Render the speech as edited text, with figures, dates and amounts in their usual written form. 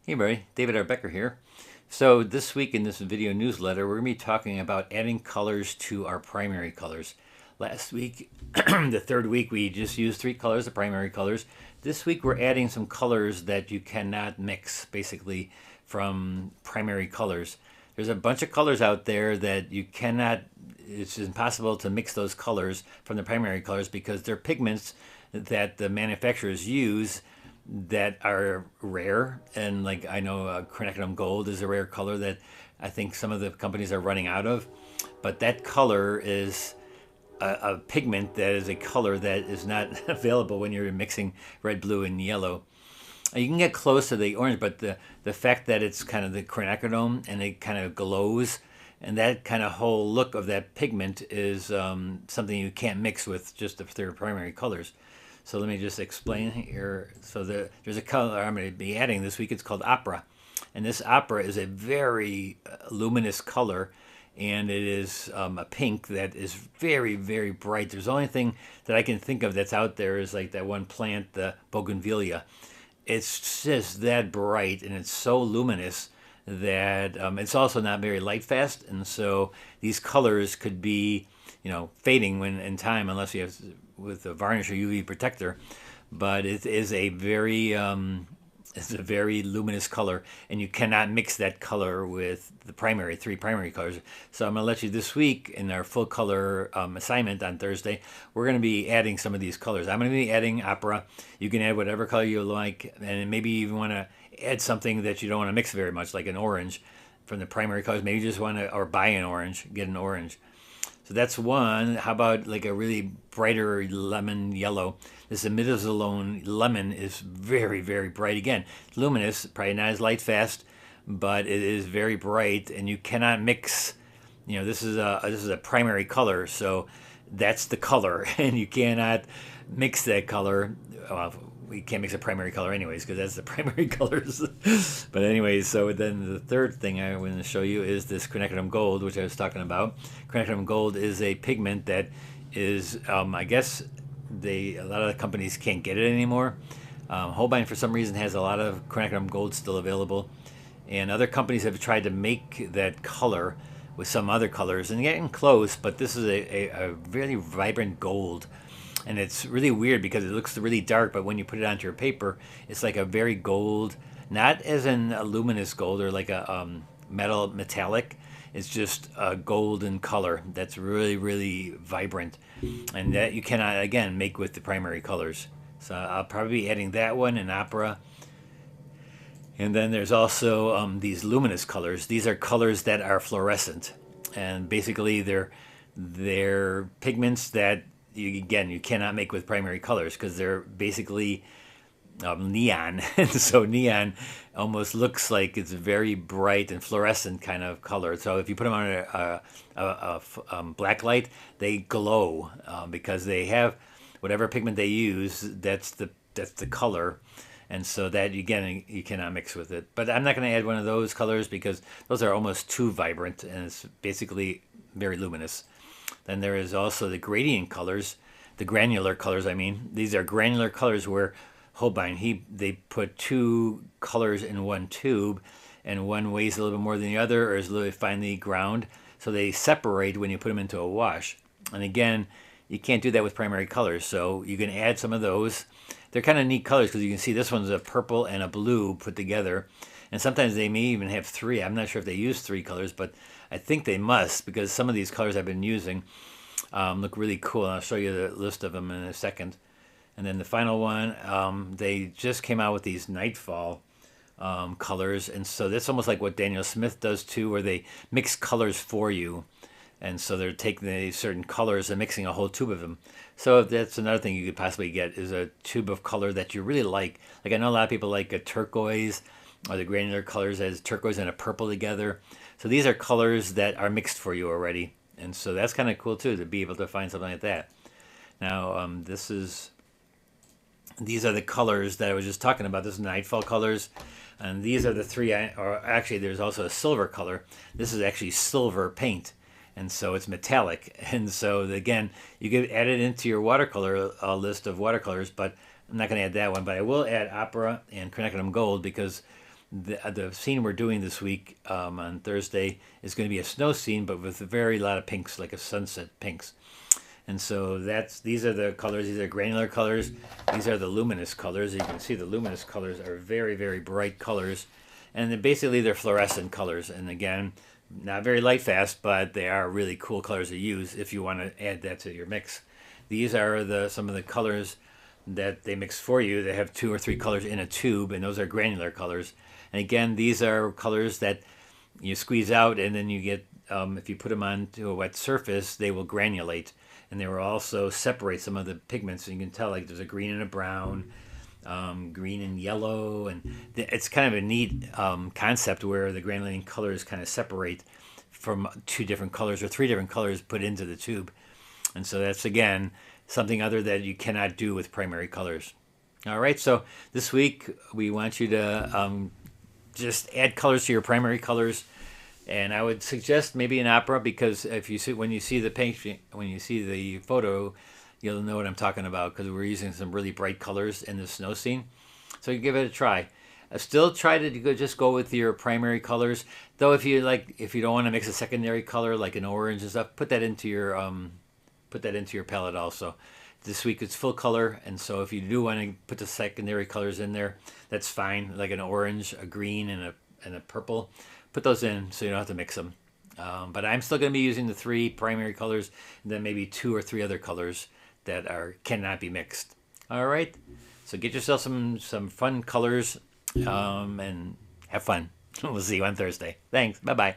Hey everybody, David R. Becker here. So this week in this video newsletter, we're going to be talking about adding colors to our primary colors. Last week, the third week, we just used three colors, the primary colors. This week we're adding some colors that you cannot mix, basically, from primary colors. There's a bunch of colors out there that you cannot, it's impossible to mix those colors from the primary colors because they're pigments that the manufacturers use that are rare. And like I know Quinacridone Gold is a rare color that I think some of the companies are running out of. But that color is a pigment that is a color that is not available when you're mixing red, blue, and yellow. You can get close to the orange, but the fact that it's kind of the quinacridone and it kind of glows, and that kind of whole look of that pigment is something you can't mix with just the their primary colors. So let me just explain here. So there's a color I'm going to be adding this week. It's called Opera. And this Opera is a very luminous color, and it is a pink that is very, very bright. There's the only thing that I can think of that's out there is like that one plant, the bougainvillea. It's just that bright, and it's so luminous that it's also not very light fast. And so these colors could be, fading when in time, unless you have with a varnish or UV protector. But it is a very it's a very luminous color, and you cannot mix that color with the three primary colors. So I'm going to let you this week in our full color assignment on Thursday. We're going to be adding some of these colors. I'm going to be adding Opera. You can add whatever color you like, and maybe you even want to add something that you don't want to mix very much, like an orange from the primary colors. Maybe you just want to, or buy an orange, get an orange. So that's one. How about like a really brighter lemon yellow? This imidazolone lemon is very, very bright. Again, luminous, probably not as light fast, but it is very bright, and you cannot mix. This is a primary color, so that's the color, and you cannot mix that color. We can't mix a primary color anyways because that's the primary colors. But anyways, so then the third thing I want to show you is this quinacridone gold, which I was talking about. Quinacridone gold is a pigment that is, I guess, a lot of the companies can't get it anymore. Holbein, for some reason, has a lot of quinacridone gold still available, and other companies have tried to make that color with some other colors and getting close. But this is a really vibrant gold. And it's really weird because it looks really dark, but when you put it onto your paper, it's like a very gold, not as in a luminous gold or like a metallic. It's just a golden color that's really, really vibrant, and that you cannot, again, make with the primary colors. So I'll probably be adding that one in Opera. And then there's also these luminous colors. These are colors that are fluorescent, and basically they're pigments that you cannot make with primary colors because they're basically neon. And so neon almost looks like it's very bright and fluorescent kind of color. So if you put them on a black light, they glow because they have whatever pigment they use. That's the color. And so that, again, you cannot mix with it. But I'm not going to add one of those colors because those are almost too vibrant, and it's basically very luminous. Then there is also the gradient colors, the granular colors, I mean. These are granular colors where Holbein, they put two colors in one tube, and one weighs a little bit more than the other or is really finely ground. So they separate when you put them into a wash. And again, you can't do that with primary colors, so you can add some of those. They're kind of neat colors because you can see this one's a purple and a blue put together. And sometimes they may even have three. I'm not sure if they use three colors, but I think they must because some of these colors I've been using look really cool. And I'll show you the list of them in a second. And then the final one, they just came out with these Nightfall colors. And so that's almost like what Daniel Smith does too, where they mix colors for you. And so they're taking these certain colors and mixing a whole tube of them. So that's another thing you could possibly get is a tube of color that you really like. Like I know a lot of people like a turquoise, or the granular colors as turquoise and a purple together. So these are colors that are mixed for you already. And so that's kind of cool too, to be able to find something like that. Now, these are the colors that I was just talking about. This is Nightfall colors. And these are the three, or actually there's also a silver color. This is actually silver paint. And so it's metallic. And so again, you can add it into your watercolor list of watercolors, but I'm not going to add that one. But I will add Opera and Quinacridone Gold because the scene we're doing this week on Thursday is going to be a snow scene, but with a very lot of pinks, like a sunset pinks. And so these are the colors. These are granular colors. These are the luminous colors. You can see the luminous colors are very, very bright colors. And then basically they're fluorescent colors. And again, not very light fast, but they are really cool colors to use if you want to add that to your mix. These are some of the colors that they mix for you. They have 2 or 3 colors in a tube, and those are granular colors. And again, these are colors that you squeeze out, and then you get, if you put them onto a wet surface, they will granulate. And they will also separate some of the pigments. So you can tell, like, there's a green and a brown, green and yellow. And it's kind of a neat concept where the granulating colors kind of separate from 2 different colors or 3 different colors put into the tube. And so that's, again, something other that you cannot do with primary colors. All right, so this week we want you to just add colors to your primary colors. And I would suggest maybe an opera, because if you see, when you see the photo, you'll know what I'm talking about, because we're using some really bright colors in the snow scene. So you give it a try. Still try to just go with your primary colors. Though if you don't want to mix a secondary color like an orange and stuff, put that into your palette also. This week it's full color, and so if you do want to put the secondary colors in there, that's fine. Like an orange, a green, and a purple. Put those in so you don't have to mix them. But I'm still going to be using the 3 primary colors, and then maybe 2 or 3 other colors that cannot be mixed. All right, so get yourself some fun colors and have fun. We'll see you on Thursday. Thanks. Bye-bye.